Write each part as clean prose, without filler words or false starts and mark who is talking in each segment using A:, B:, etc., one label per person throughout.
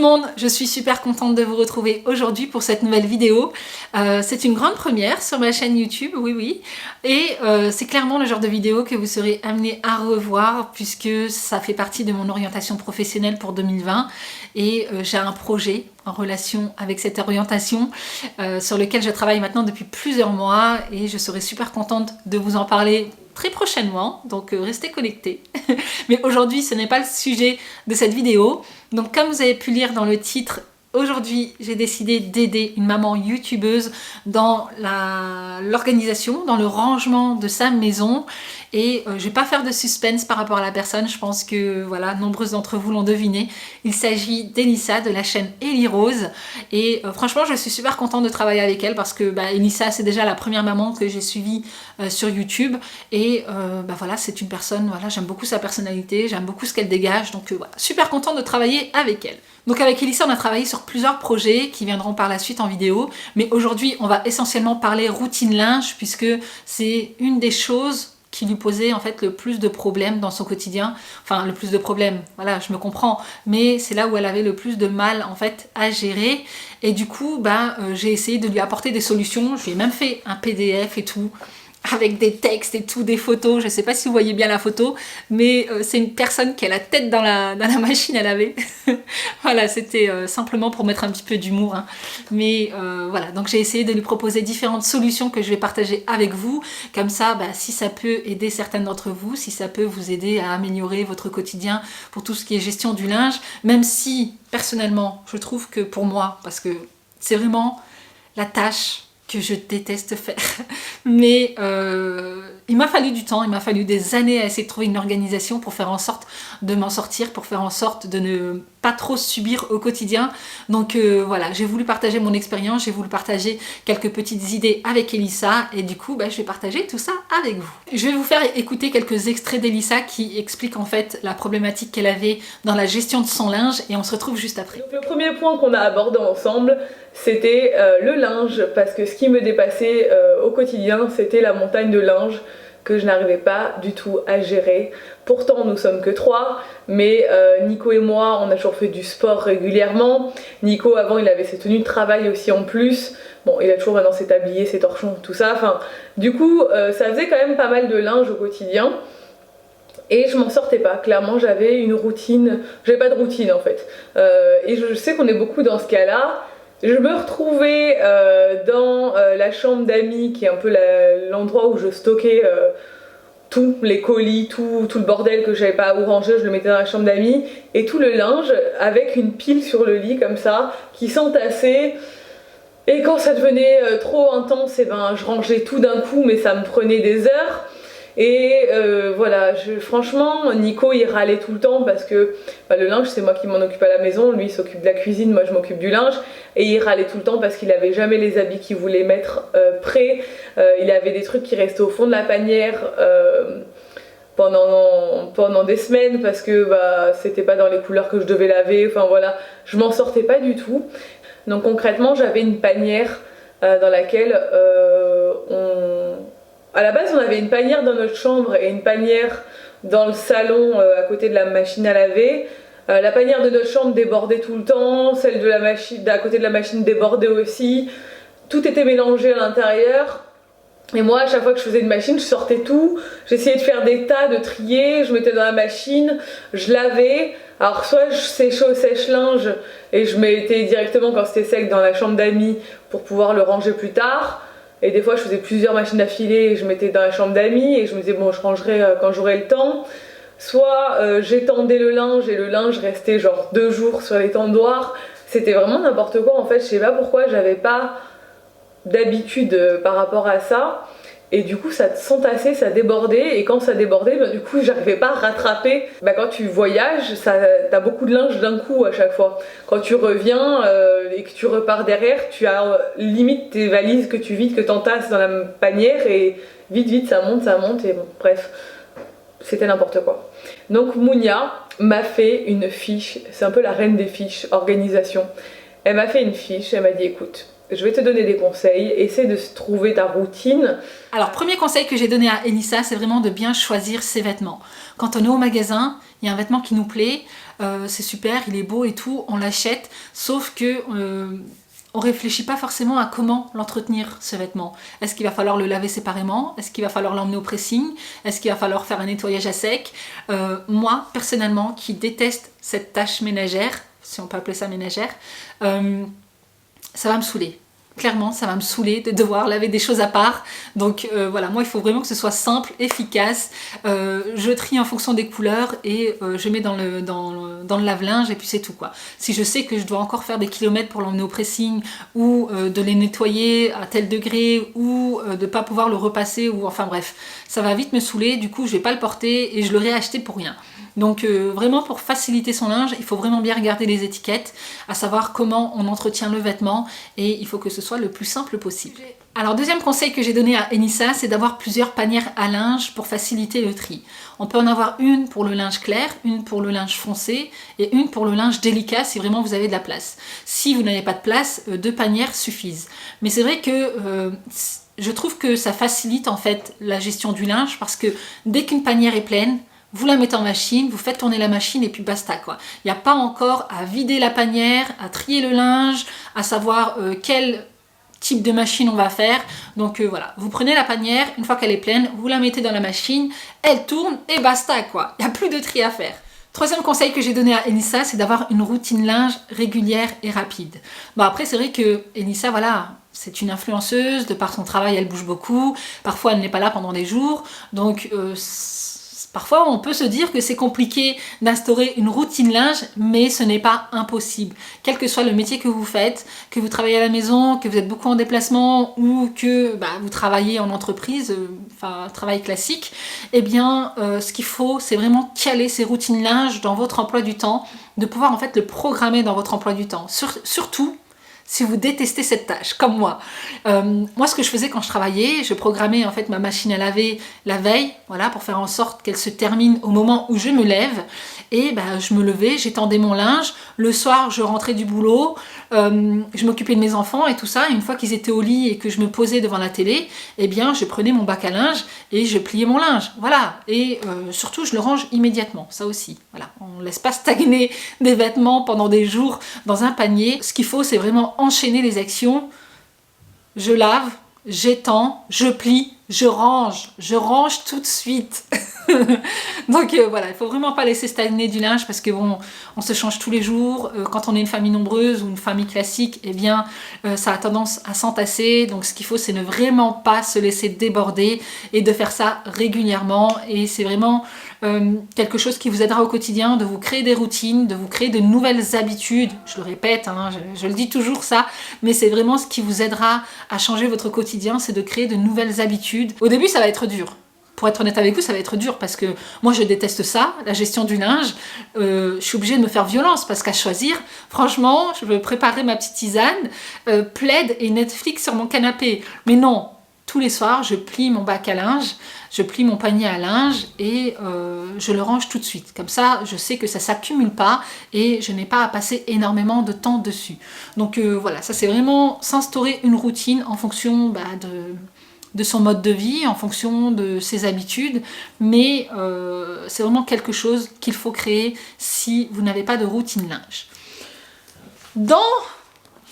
A: le monde, je suis super contente de vous retrouver aujourd'hui pour cette nouvelle vidéo. C'est une grande première sur ma chaîne YouTube, oui. Et c'est clairement le genre de vidéo que vous serez amené à revoir puisque ça fait partie de mon orientation professionnelle pour 2020. Et j'ai un projet en relation avec cette orientation sur lequel je travaille maintenant depuis plusieurs mois et je serai super contente de vous en parler très prochainement, donc restez connectés. Mais aujourd'hui, ce n'est pas le sujet de cette vidéo. Donc comme vous avez pu lire dans le titre, aujourd'hui, j'ai décidé d'aider une maman youtubeuse dans l'organisation, dans le rangement de sa maison. Et je vais pas faire de suspense par rapport à la personne, je pense que voilà, nombreuses d'entre vous l'ont deviné. Il s'agit d'Elissa de la chaîne Ellie Rose. Et franchement, je suis super contente de travailler avec elle parce que Elissa, c'est déjà la première maman que j'ai suivie sur YouTube. Et voilà, c'est une personne, voilà, j'aime beaucoup sa personnalité, j'aime beaucoup ce qu'elle dégage. Donc voilà, super contente de travailler avec elle. Donc avec Elissa, on a travaillé sur plusieurs projets qui viendront par la suite en vidéo. Mais aujourd'hui, on va essentiellement parler routine linge puisque c'est une des choses qui lui posait en fait le plus de problèmes dans son quotidien. Enfin, le plus de problèmes, voilà, je me comprends. Mais c'est là où elle avait le plus de mal en fait à gérer. Et du coup, j'ai essayé de lui apporter des solutions. Je lui ai même fait un PDF et tout, avec des textes et tout, des photos. Je ne sais pas si vous voyez bien la photo, mais c'est une personne qui a la tête dans la machine à laver. Voilà, c'était simplement pour mettre un petit peu d'humour. Hein. Mais voilà, donc j'ai essayé de lui proposer différentes solutions que je vais partager avec vous. Comme ça, si ça peut aider certaines d'entre vous, si ça peut vous aider à améliorer votre quotidien pour tout ce qui est gestion du linge, même si, personnellement, je trouve que pour moi, parce que c'est vraiment la tâche que je déteste faire. Mais il m'a fallu du temps, il m'a fallu des années à essayer de trouver une organisation pour faire en sorte de m'en sortir, pour faire en sorte de ne pas trop subir au quotidien. Donc voilà, j'ai voulu partager mon expérience, j'ai voulu partager quelques petites idées avec Elissa et du coup, je vais partager tout ça avec vous. Je vais vous faire écouter quelques extraits d'Elissa qui expliquent en fait la problématique qu'elle avait dans la gestion de son linge et on se retrouve juste après.
B: Donc, le premier point qu'on a abordé ensemble, c'était le linge, parce que ce qui me dépassait au quotidien, c'était la montagne de linge que je n'arrivais pas du tout à gérer. Pourtant, nous sommes que 3, mais Nico et moi, on a toujours fait du sport régulièrement. Nico, avant, il avait ses tenues de travail aussi en plus. Bon, il a toujours maintenant ses tabliers, ses torchons, tout ça. Enfin, du coup, ça faisait quand même pas mal de linge au quotidien. Et je m'en sortais pas, clairement j'avais une routine, j'avais pas de routine en fait. Et je sais qu'on est beaucoup dans ce cas-là. Je me retrouvais dans la chambre d'amis, qui est un peu l'endroit où je stockais tous les colis, tout le bordel que j'avais pas où ranger, je le mettais dans la chambre d'amis. Et tout le linge avec une pile sur le lit comme ça, qui s'entassait. Et quand ça devenait trop intense, je rangeais tout d'un coup, mais ça me prenait des heures. Et voilà, franchement, Nico il râlait tout le temps parce que le linge c'est moi qui m'en occupe à la maison, lui il s'occupe de la cuisine, moi je m'occupe du linge. Et il râlait tout le temps parce qu'il avait jamais les habits qu'il voulait mettre prêts. Il avait des trucs qui restaient au fond de la panière pendant des semaines parce que c'était pas dans les couleurs que je devais laver. Enfin voilà, je m'en sortais pas du tout. Donc concrètement j'avais une panière dans laquelle à la base, on avait une panière dans notre chambre et une panière dans le salon à côté de la machine à laver. La panière de notre chambre débordait tout le temps, celle de la machine, d'à côté de la machine débordait aussi. Tout était mélangé à l'intérieur. Et moi, à chaque fois que je faisais une machine, je sortais tout. J'essayais de faire des tas, de trier. Je mettais dans la machine, je lavais. Alors soit je séchais au sèche-linge et je mettais directement quand c'était sec dans la chambre d'amis pour pouvoir le ranger plus tard. Et des fois je faisais plusieurs machines d'affilée et je mettais dans la chambre d'amis et je me disais bon je rangerai quand j'aurai le temps. Soit j'étendais le linge et le linge restait genre 2 jours sur l'étendoir. C'était vraiment n'importe quoi en fait, je sais pas pourquoi j'avais pas d'habitude par rapport à ça. Et du coup ça s'entassait, ça débordait et quand ça débordait du coup j'arrivais pas à rattraper. Quand tu voyages t'as beaucoup de linge d'un coup à chaque fois. Quand tu reviens et que tu repars derrière, tu as limite tes valises que tu vides, que t'entasses dans la panière et vite ça monte et bon bref, c'était n'importe quoi. Donc Mounia m'a fait une fiche, c'est un peu la reine des fiches, organisation. Elle m'a fait une fiche, elle m'a dit écoute, je vais te donner des conseils, essaie de trouver ta routine.
A: Alors, premier conseil que j'ai donné à Elissa, c'est vraiment de bien choisir ses vêtements. Quand on est au magasin, il y a un vêtement qui nous plaît, c'est super, il est beau et tout, on l'achète, sauf que on réfléchit pas forcément à comment l'entretenir, ce vêtement. Est-ce qu'il va falloir le laver séparément? Est-ce qu'il va falloir l'emmener au pressing? Est-ce qu'il va falloir faire un nettoyage à sec? Moi, personnellement, qui déteste cette tâche ménagère, si on peut appeler ça ménagère, ça va me saouler. Clairement, ça va me saouler de devoir laver des choses à part. Donc voilà, moi il faut vraiment que ce soit simple, efficace. Je trie en fonction des couleurs et je mets dans le lave-linge et puis c'est tout quoi. Si je sais que je dois encore faire des kilomètres pour l'emmener au pressing ou de les nettoyer à tel degré ou de pas pouvoir le repasser ou enfin bref, ça va vite me saouler. Du coup, je vais pas le porter et je l'aurai acheté pour rien. Donc vraiment pour faciliter son linge, il faut vraiment bien regarder les étiquettes, à savoir comment on entretient le vêtement et il faut que ce soit le plus simple possible. Alors deuxième conseil que j'ai donné à Enissa, c'est d'avoir plusieurs panières à linge pour faciliter le tri. On peut en avoir une pour le linge clair, une pour le linge foncé et une pour le linge délicat si vraiment vous avez de la place. Si vous n'avez pas de place, 2 panières suffisent. Mais c'est vrai que je trouve que ça facilite en fait la gestion du linge parce que dès qu'une panière est pleine, vous la mettez en machine, vous faites tourner la machine et puis basta quoi. Il n'y a pas encore à vider la panière, à trier le linge, à savoir quel type de machine on va faire. Donc voilà, vous prenez la panière, une fois qu'elle est pleine, vous la mettez dans la machine, elle tourne et basta quoi. Il n'y a plus de tri à faire. Troisième conseil que j'ai donné à Enissa, c'est d'avoir une routine linge régulière et rapide. Bon après c'est vrai que Enissa, voilà, c'est une influenceuse, de par son travail elle bouge beaucoup, parfois elle n'est pas là pendant des jours, donc parfois, on peut se dire que c'est compliqué d'instaurer une routine linge, mais ce n'est pas impossible. Quel que soit le métier que vous faites, que vous travaillez à la maison, que vous êtes beaucoup en déplacement ou que vous travaillez en entreprise, enfin travail classique, eh bien, ce qu'il faut, c'est vraiment caler ces routines linge dans votre emploi du temps, de pouvoir en fait le programmer dans votre emploi du temps. Surtout, si vous détestez cette tâche, comme moi. Moi, ce que je faisais quand je travaillais, je programmais en fait ma machine à laver la veille, voilà, pour faire en sorte qu'elle se termine au moment où je me lève. Et je me levais, j'étendais mon linge. Le soir, je rentrais du boulot, je m'occupais de mes enfants et tout ça. Et une fois qu'ils étaient au lit et que je me posais devant la télé, eh bien, je prenais mon bac à linge et je pliais mon linge. Voilà. Et surtout, je le range immédiatement. Ça aussi. Voilà. On ne laisse pas stagner des vêtements pendant des jours dans un panier. Ce qu'il faut, c'est vraiment enchaîner les actions. Je lave, j'étends, je plie, je range tout de suite. Donc voilà, il faut vraiment pas laisser stagner du linge parce que bon, on se change tous les jours. Quand on est une famille nombreuse ou une famille classique, eh bien ça a tendance à s'entasser. Donc ce qu'il faut, c'est ne vraiment pas se laisser déborder et de faire ça régulièrement. Et c'est vraiment quelque chose qui vous aidera au quotidien, de vous créer des routines, de vous créer de nouvelles habitudes. Je le répète, hein, je le dis toujours ça, mais c'est vraiment ce qui vous aidera à changer votre quotidien, c'est de créer de nouvelles habitudes. Au début, ça va être dur. Pour être honnête avec vous, ça va être dur parce que moi je déteste ça, la gestion du linge. Je suis obligée de me faire violence parce qu'à choisir, franchement, je veux préparer ma petite tisane, plaid et Netflix sur mon canapé. Mais non, tous les soirs, je plie mon bac à linge, je plie mon panier à linge et je le range tout de suite. Comme ça, je sais que ça ne s'accumule pas et je n'ai pas à passer énormément de temps dessus. Donc voilà, ça c'est vraiment s'instaurer une routine en fonction de son mode de vie, en fonction de ses habitudes, mais c'est vraiment quelque chose qu'il faut créer si vous n'avez pas de routine linge. Dans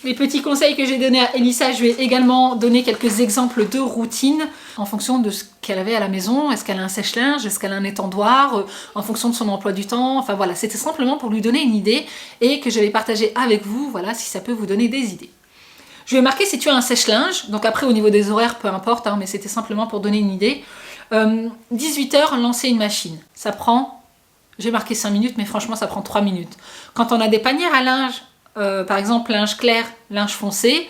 A: les petits conseils que j'ai donnés à Elissa, je vais également donner quelques exemples de routines en fonction de ce qu'elle avait à la maison. Est-ce qu'elle a un sèche-linge? Est-ce qu'elle a un étendoir? En fonction de son emploi du temps. Enfin voilà, c'était simplement pour lui donner une idée et que je vais partager avec vous, voilà, si ça peut vous donner des idées. Je vais marquer si tu as un sèche-linge, donc après au niveau des horaires, peu importe, hein, mais c'était simplement pour donner une idée. 18h, lancer une machine. Ça prend, j'ai marqué 5 minutes, mais franchement ça prend 3 minutes. Quand on a des panières à linge, par exemple linge clair, linge foncé,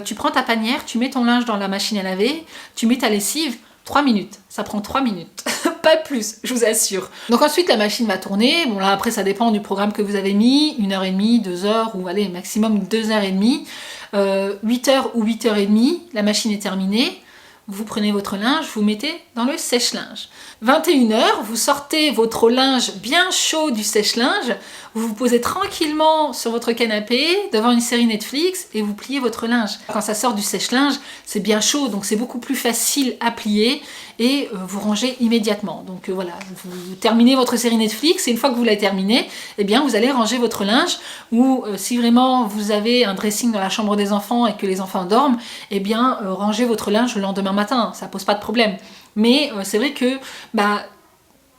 A: tu prends ta panière, tu mets ton linge dans la machine à laver, tu mets ta lessive, 3 minutes. Ça prend 3 minutes. Pas plus, je vous assure. Donc ensuite la machine va tourner. Bon là après ça dépend du programme que vous avez mis, 1h30, 2h ou allez maximum 2h30. 8h ou 8h30, la machine est terminée. Vous prenez votre linge, vous mettez dans le sèche-linge. 21h, vous sortez votre linge bien chaud du sèche-linge, vous vous posez tranquillement sur votre canapé devant une série Netflix et vous pliez votre linge. Quand ça sort du sèche-linge, c'est bien chaud, donc c'est beaucoup plus facile à plier et vous rangez immédiatement. Donc voilà, vous terminez votre série Netflix et une fois que vous l'avez terminée, eh bien vous allez ranger votre linge ou si vraiment vous avez un dressing dans la chambre des enfants et que les enfants dorment, eh bien rangez votre linge le lendemain matin, ça pose pas de problème. Mais c'est vrai que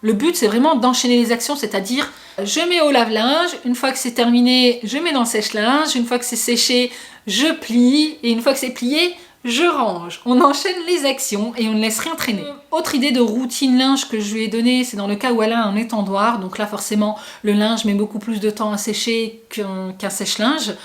A: le but, c'est vraiment d'enchaîner les actions, c'est-à-dire je mets au lave-linge, une fois que c'est terminé, je mets dans le sèche-linge, une fois que c'est séché, je plie, et une fois que c'est plié, je range. On enchaîne les actions et on ne laisse rien traîner. Autre idée de routine linge que je lui ai donnée, c'est dans le cas où elle a un étendoir, donc là forcément le linge met beaucoup plus de temps à sécher qu'un sèche-linge.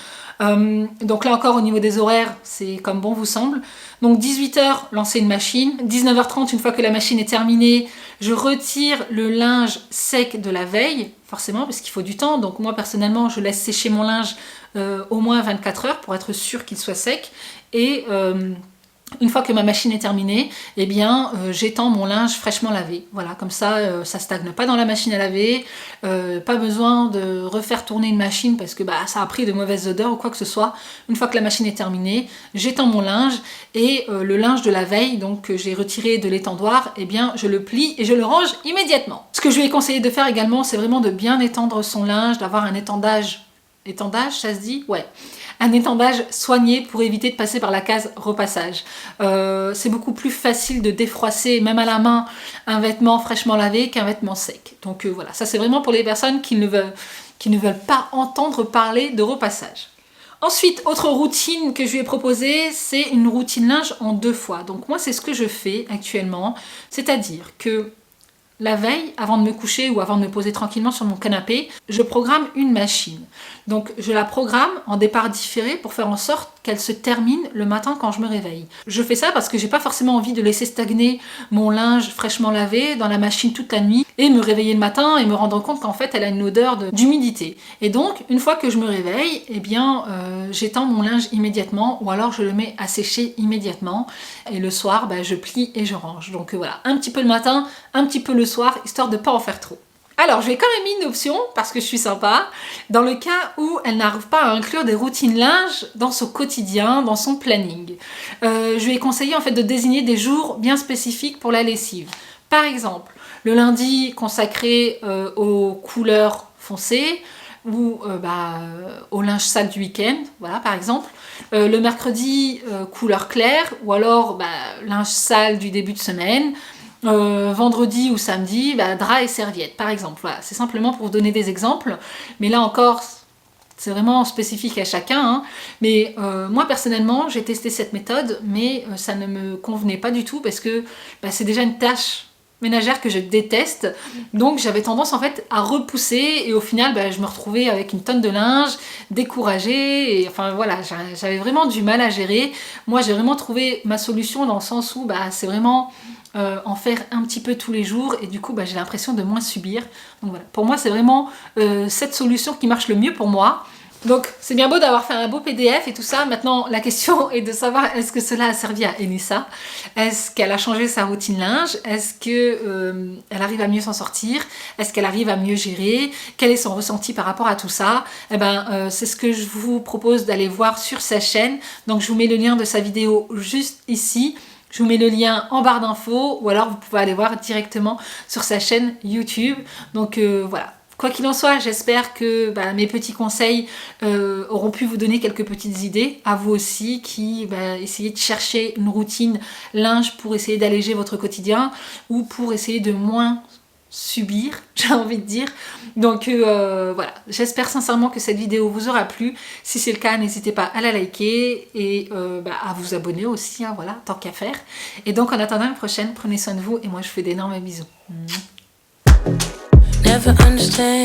A: Donc là encore au niveau des horaires, c'est comme bon vous semble. Donc 18h, lancer une machine. 19h30, une fois que la machine est terminée, je retire le linge sec de la veille, forcément parce qu'il faut du temps. Donc moi personnellement, je laisse sécher mon linge au moins 24 heures pour être sûr qu'il soit sec. Et une fois que ma machine est terminée, eh bien j'étends mon linge fraîchement lavé. Voilà, comme ça, ça stagne pas dans la machine à laver. Pas besoin de refaire tourner une machine parce que ça a pris de mauvaises odeurs ou quoi que ce soit. Une fois que la machine est terminée, j'étends mon linge et le linge de la veille, donc que j'ai retiré de l'étendoir, eh bien je le plie et je le range immédiatement. Ce que je lui ai conseillé de faire également, c'est vraiment de bien étendre son linge, d'avoir un étendage. Étendage, ça se dit? Ouais. Un étendage soigné pour éviter de passer par la case repassage. C'est beaucoup plus facile de défroisser, même à la main, un vêtement fraîchement lavé qu'un vêtement sec. Donc voilà, ça c'est vraiment pour les personnes qui ne veulent pas entendre parler de repassage. Ensuite, autre routine que je lui ai proposée, c'est une routine linge en 2 fois. Donc moi, c'est ce que je fais actuellement, c'est-à-dire que la veille, avant de me coucher ou avant de me poser tranquillement sur mon canapé, je programme une machine. Donc je la programme en départ différé pour faire en sorte qu'elle se termine le matin quand je me réveille. Je fais ça parce que j'ai pas forcément envie de laisser stagner mon linge fraîchement lavé dans la machine toute la nuit et me réveiller le matin et me rendre compte qu'en fait elle a une odeur d'humidité. Et donc une fois que je me réveille, eh bien j'étends mon linge immédiatement ou alors je le mets à sécher immédiatement et le soir je plie et je range. Donc voilà, un petit peu le matin, un petit peu le soir, histoire de pas en faire trop. Alors, je lui ai quand même mis une option, parce que je suis sympa, dans le cas où elle n'arrive pas à inclure des routines linge dans son quotidien, dans son planning. Je lui ai conseillé en fait de désigner des jours bien spécifiques pour la lessive. Par exemple, le lundi consacré aux couleurs foncées, ou au linge sale du week-end, voilà par exemple. Le mercredi, couleur claire, ou alors linge sale du début de semaine. Vendredi ou samedi, drap et serviette par exemple. Voilà, c'est simplement pour vous donner des exemples, mais là encore c'est vraiment spécifique à chacun, hein. Mais moi personnellement j'ai testé cette méthode, mais ça ne me convenait pas du tout parce que c'est déjà une tâche ménagère que je déteste, donc j'avais tendance en fait à repousser et au final je me retrouvais avec une tonne de linge, découragée, et enfin voilà, j'avais vraiment du mal à gérer. Moi j'ai vraiment trouvé ma solution dans le sens où c'est vraiment en faire un petit peu tous les jours et du coup j'ai l'impression de moins subir. Donc voilà, pour moi c'est vraiment cette solution qui marche le mieux pour moi. Donc c'est bien beau d'avoir fait un beau PDF et tout ça, maintenant la question est de savoir est-ce que cela a servi à Enissa, est-ce qu'elle a changé sa routine linge, est-ce que elle arrive à mieux s'en sortir, est-ce qu'elle arrive à mieux gérer, quel est son ressenti par rapport à tout ça. C'est ce que je vous propose d'aller voir sur sa chaîne, donc je vous mets le lien de sa vidéo juste ici. Je vous mets le lien en barre d'infos ou alors vous pouvez aller voir directement sur sa chaîne YouTube. Donc voilà. Quoi qu'il en soit, j'espère que mes petits conseils auront pu vous donner quelques petites idées, à vous aussi qui essayez de chercher une routine linge pour essayer d'alléger votre quotidien ou pour essayer de moins subir, j'ai envie de dire. Donc voilà, j'espère sincèrement que cette vidéo vous aura plu. Si c'est le cas, n'hésitez pas à la liker et à vous abonner aussi, hein, voilà, tant qu'à faire. Et donc en attendant la prochaine, prenez soin de vous et moi je vous fais d'énormes bisous. Never understand